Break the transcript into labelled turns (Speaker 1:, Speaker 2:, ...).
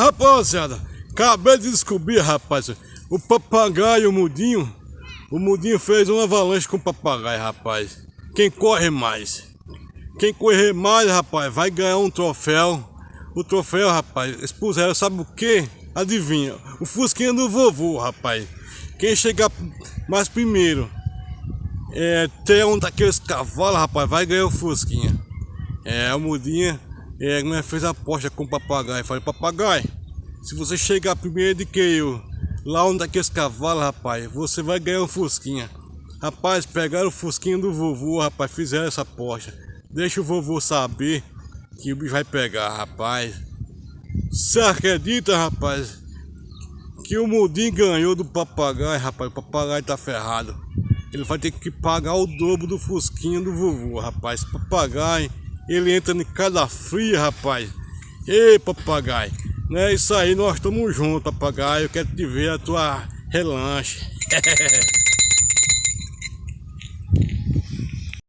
Speaker 1: rapaziada, acabei de descobrir, rapaz, o papagaio, o mudinho fez uma avalanche com o papagaio, rapaz. Quem corre mais? Quem correr mais, rapaz, vai ganhar um troféu. O troféu, rapaz, eles puseram, sabe o que? Adivinha? O fusquinha do vovô, rapaz. Quem chegar mais primeiro, ter um daqueles cavalos, rapaz, vai ganhar o fusquinha. O mudinha fez a aposta com o papagaio. Falei, papagaio, se você chegar primeiro do que eu, lá um daqueles cavalos, rapaz, você vai ganhar um fusquinha. Rapaz, pegaram o fusquinha do vovô, rapaz, fizeram essa aposta. Deixa o vovô saber que o bicho vai pegar, rapaz. Você acredita, rapaz, que o mudinho ganhou do papagaio, rapaz? O papagaio tá ferrado. Ele vai ter que pagar o dobro do fusquinha do vovô, rapaz. Esse papagaio, ele entra em cada fria, rapaz. Ei, papagaio, não é isso aí, nós estamos juntos, papagaio. Eu quero te ver a tua relanche.